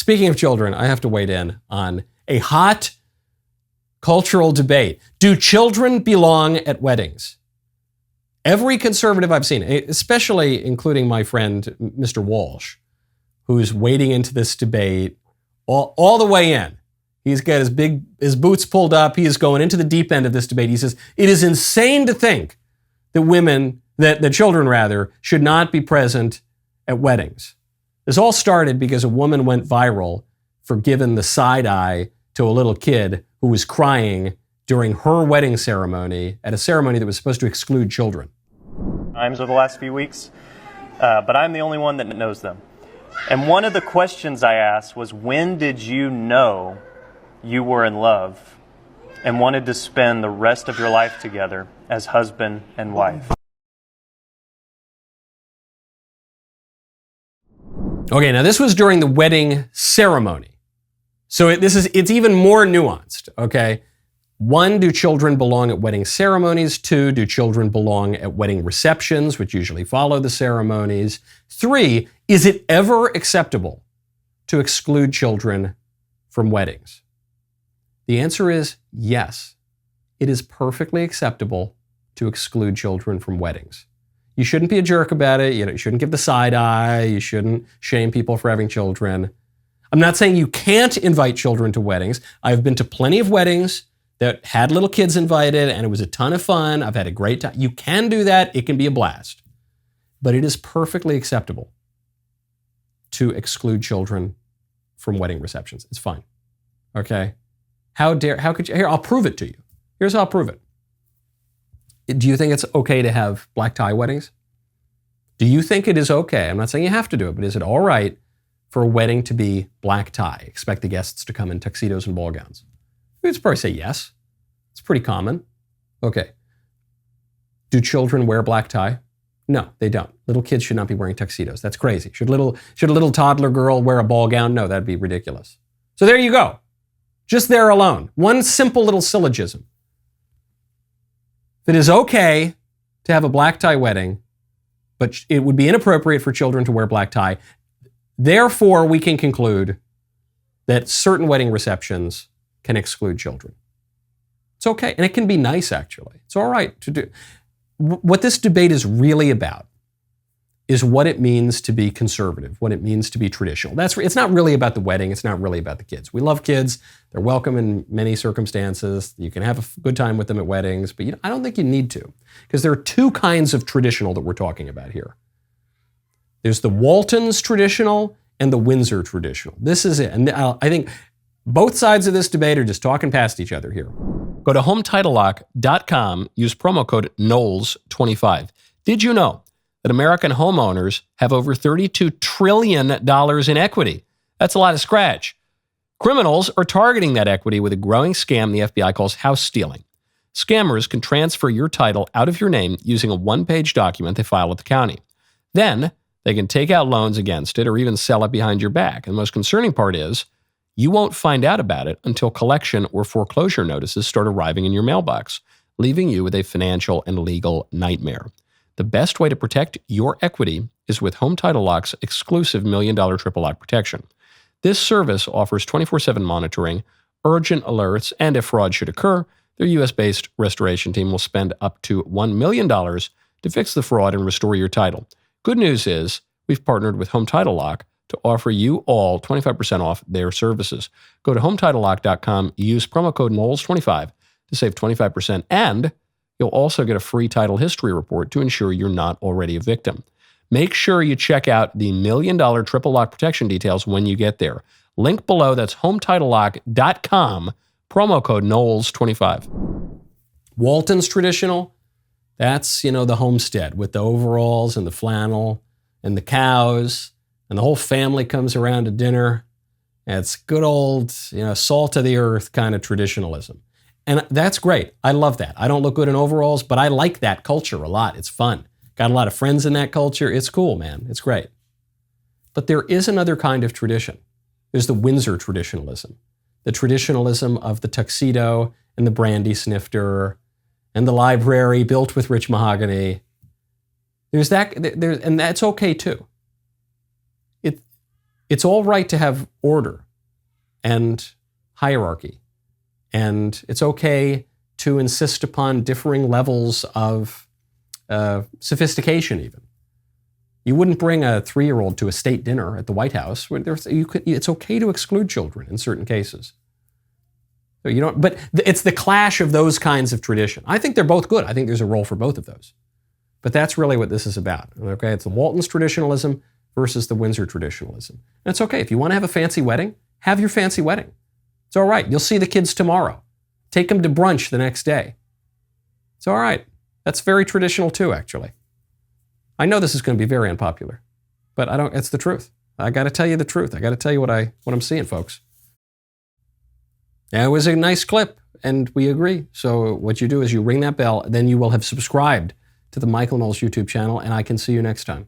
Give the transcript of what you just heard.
speaking of children, I have to wade in on a hot cultural debate. Do children belong at weddings? Every conservative I've seen, especially including my friend Mr. Walsh, who's wading into this debate all the way in. He's got his boots pulled up. He is going into the deep end of this debate. He says, it is insane to think that children should not be present at weddings. This all started because a woman went viral for giving the side eye to a little kid who was crying during her wedding ceremony at a ceremony that was supposed to exclude children. Times over the last few weeks, but I'm the only one that knows them. And one of the questions I asked was, when did you know you were in love and wanted to spend the rest of your life together as husband and wife? Okay, now this was during the wedding ceremony. So it's even more nuanced, okay? 1, do children belong at wedding ceremonies? 2, do children belong at wedding receptions, which usually follow the ceremonies? 3, is it ever acceptable to exclude children from weddings? The answer is yes. It is perfectly acceptable to exclude children from weddings. You shouldn't be a jerk about it. You shouldn't give the side eye. You shouldn't shame people for having children. I'm not saying you can't invite children to weddings. I've been to plenty of weddings that had little kids invited, and it was a ton of fun. I've had a great time. You can do that. It can be a blast. But it is perfectly acceptable to exclude children from wedding receptions. It's fine. Okay? How could you? Here, I'll prove it to you. Here's how I'll prove it. Do you think it's okay to have black tie weddings? Do you think it is okay? I'm not saying you have to do it, but is it all right for a wedding to be black tie? Expect the guests to come in tuxedos and ball gowns. You'd probably say yes. It's pretty common. Okay. Do children wear black tie? No, they don't. Little kids should not be wearing tuxedos. That's crazy. Should a little toddler girl wear a ball gown? No, that'd be ridiculous. So there you go. Just there alone. One simple little syllogism. It is okay to have a black tie wedding, but it would be inappropriate for children to wear black tie. Therefore, we can conclude that certain wedding receptions can exclude children. It's okay. And it can be nice, actually. It's all right to do. What this debate is really about is what it means to be conservative, what it means to be traditional. It's not really about the wedding. It's not really about the kids. We love kids. They're welcome in many circumstances. You can have a good time with them at weddings, but I don't think you need to, because there are 2 kinds of traditional that we're talking about here. There's the Walton's traditional and the Windsor traditional. This is it. And I think both sides of this debate are just talking past each other here. Go to HomeTitleLock.com, use promo code Knowles25. Did you know that American homeowners have over $32 trillion in equity? That's a lot of scratch. Criminals are targeting that equity with a growing scam the FBI calls house stealing. Scammers can transfer your title out of your name using a one-page document they file with the county. Then they can take out loans against it or even sell it behind your back. And the most concerning part is you won't find out about it until collection or foreclosure notices start arriving in your mailbox, leaving you with a financial and legal nightmare. The best way to protect your equity is with Home Title Lock's exclusive $1 million triple lock protection. This service offers 24/7 monitoring, urgent alerts, and if fraud should occur, their U.S.-based restoration team will spend up to $1 million to fix the fraud and restore your title. Good news is we've partnered with Home Title Lock to offer you all 25% off their services. Go to HomeTitleLock.com, use promo code Knowles25 to save 25%, and you'll also get a free title history report to ensure you're not already a victim. Make sure you check out the $1 million triple lock protection details when you get there. Link below, that's HomeTitleLock.com, promo code Knowles25. Walton's traditional, that's, the homestead with the overalls and the flannel and the cows, and the whole family comes around to dinner. And it's good old, salt of the earth kind of traditionalism. And that's great. I love that. I don't look good in overalls, but I like that culture a lot. It's fun. Got a lot of friends in that culture. It's cool, man. It's great. But there is another kind of tradition. There's the Windsor traditionalism. The traditionalism of the tuxedo and the brandy snifter and the library built with rich mahogany. There's that, and that's okay too. It's all right to have order and hierarchy. And it's okay to insist upon differing levels of sophistication even. You wouldn't bring a 3-year-old to a state dinner at the White House. It's okay to exclude children in certain cases. But it's the clash of those kinds of tradition. I think they're both good. I think there's a role for both of those. But that's really what this is about. Okay, it's the Walton's traditionalism versus the Windsor traditionalism. And it's okay. If you want to have a fancy wedding, have your fancy wedding. It's all right. You'll see the kids tomorrow. Take them to brunch the next day. It's all right. That's very traditional too, actually. I know this is going to be very unpopular, but it's the truth. I got to tell you the truth. I got to tell you what I'm seeing, folks. It was a nice clip, and we agree. So what you do is you ring that bell, then you will have subscribed to the Michael Knowles YouTube channel, and I can see you next time.